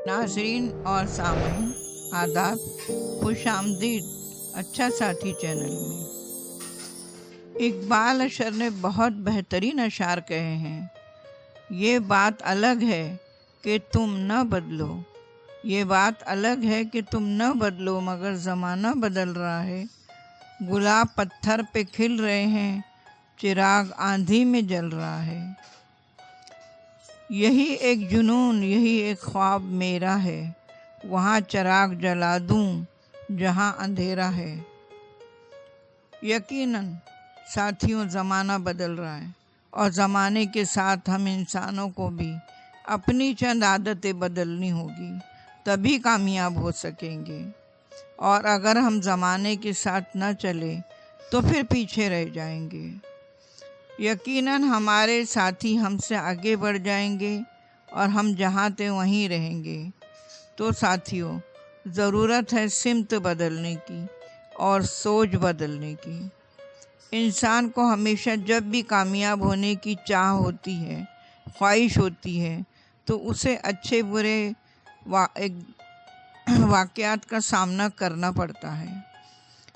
नाजरीन और सामीन आदाब, खुश आमदीद अच्छा साथी चैनल में। इकबाल अशर ने बहुत बेहतरीन अशार कहे हैं। ये बात अलग है कि तुम न बदलो, ये बात अलग है कि तुम न बदलो, मगर ज़माना बदल रहा है। गुलाब पत्थर पे खिल रहे हैं, चिराग आंधी में जल रहा है। यही एक जुनून, यही एक ख्वाब मेरा है, वहाँ चिराग जला दूँ जहाँ अंधेरा है। यकीनन साथियों, ज़माना बदल रहा है और ज़माने के साथ हम इंसानों को भी अपनी चंद आदतें बदलनी होगी, तभी कामयाब हो सकेंगे। और अगर हम ज़माने के साथ न चले तो फिर पीछे रह जाएंगे। यकीनन हमारे साथी हमसे आगे बढ़ जाएंगे और हम जहाँ थे वहीं रहेंगे। तो साथियों, ज़रूरत है सिमत बदलने की और सोच बदलने की। इंसान को हमेशा जब भी कामयाब होने की चाह होती है, ख्वाहिश होती है, तो उसे अच्छे बुरे वाक़यात का सामना करना पड़ता है।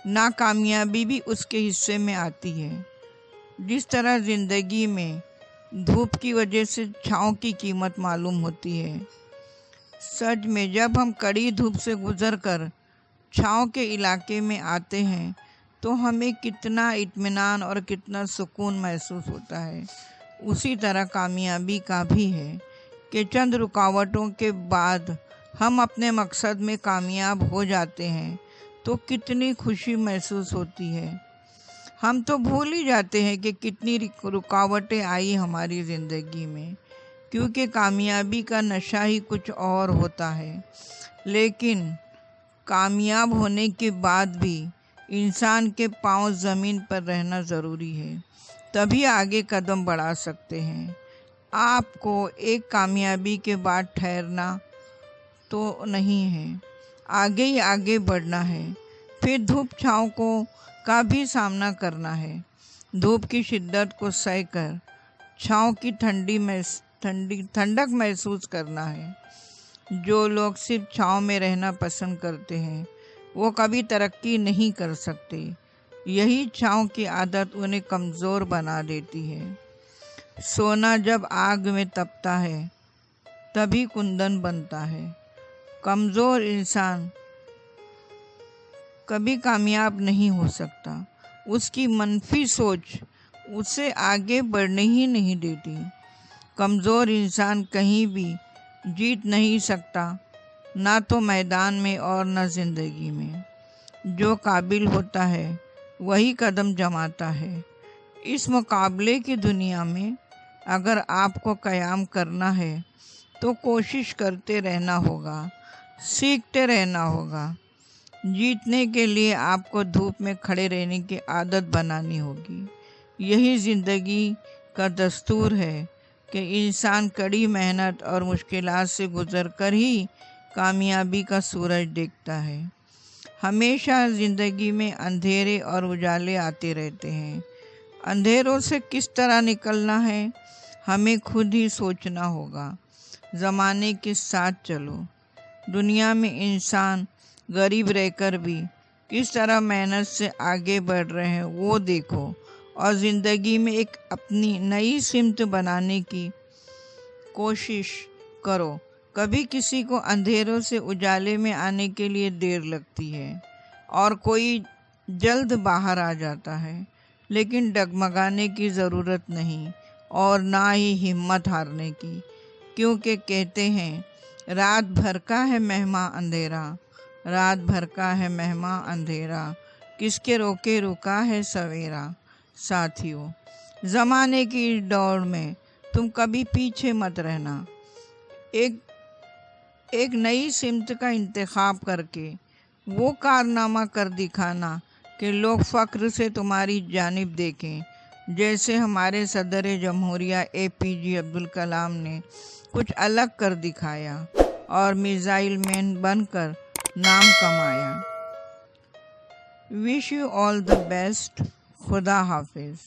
नाकामयाबी भी उसके हिस्से में आती है। जिस तरह ज़िंदगी में धूप की वजह से छाँव की कीमत मालूम होती है, सच में जब हम कड़ी धूप से गुज़रकर छाँव के इलाके में आते हैं तो हमें कितना इत्मीनान और कितना सुकून महसूस होता है। उसी तरह कामयाबी का भी है कि चंद रुकावटों के बाद हम अपने मकसद में कामयाब हो जाते हैं तो कितनी खुशी महसूस होती है। हम तो भूल ही जाते हैं कि कितनी रुकावटें आई हमारी ज़िंदगी में, क्योंकि कामयाबी का नशा ही कुछ और होता है। लेकिन कामयाब होने के बाद भी इंसान के पांव ज़मीन पर रहना ज़रूरी है, तभी आगे कदम बढ़ा सकते हैं। आपको एक कामयाबी के बाद ठहरना तो नहीं है, आगे ही आगे बढ़ना है। फिर धूप छाँव का भी सामना करना है। धूप की शिद्दत को सहकर छाँव की ठंडक महसूस करना है। जो लोग सिर्फ छाँव में रहना पसंद करते हैं वो कभी तरक्की नहीं कर सकते। यही छाँव की आदत उन्हें कमज़ोर बना देती है। सोना जब आग में तपता है तभी कुंदन बनता है। कमज़ोर इंसान कभी कामयाब नहीं हो सकता। उसकी मनफी सोच उसे आगे बढ़ने ही नहीं देती। कमज़ोर इंसान कहीं भी जीत नहीं सकता, ना तो मैदान में और न ज़िंदगी में। जो काबिल होता है वही कदम जमाता है। इस मुकाबले की दुनिया में अगर आपको क़याम करना है तो कोशिश करते रहना होगा, सीखते रहना होगा। जीतने के लिए आपको धूप में खड़े रहने की आदत बनानी होगी। यही ज़िंदगी का दस्तूर है कि इंसान कड़ी मेहनत और मुश्किलात से गुज़रकर ही कामयाबी का सूरज देखता है। हमेशा ज़िंदगी में अंधेरे और उजाले आते रहते हैं। अंधेरों से किस तरह निकलना है, हमें खुद ही सोचना होगा। ज़माने के साथ चलो। दुनिया में इंसान गरीब रहकर भी किस तरह मेहनत से आगे बढ़ रहे हैं वो देखो, और ज़िंदगी में एक अपनी नई सिमत बनाने की कोशिश करो। कभी किसी को अंधेरों से उजाले में आने के लिए देर लगती है और कोई जल्द बाहर आ जाता है, लेकिन डगमगाने की ज़रूरत नहीं और ना ही हिम्मत हारने की, क्योंकि कहते हैं रात भर का है मेहमा अंधेरा, रात भर का है मेहमा अंधेरा, किसके रोके रुका है सवेरा। साथियों, ज़माने की इस दौड़ में तुम कभी पीछे मत रहना। एक नई सिमत का इंतखाब करके वो कारनामा कर दिखाना कि लोग फ़ख्र से तुम्हारी जानिब देखें, जैसे हमारे सदर जमहूरिया APJ अब्दुल कलाम ने कुछ अलग कर दिखाया और मिसाइल मैन बनकर नाम कमाया। Wish you all the best. खुदा हाफिज़।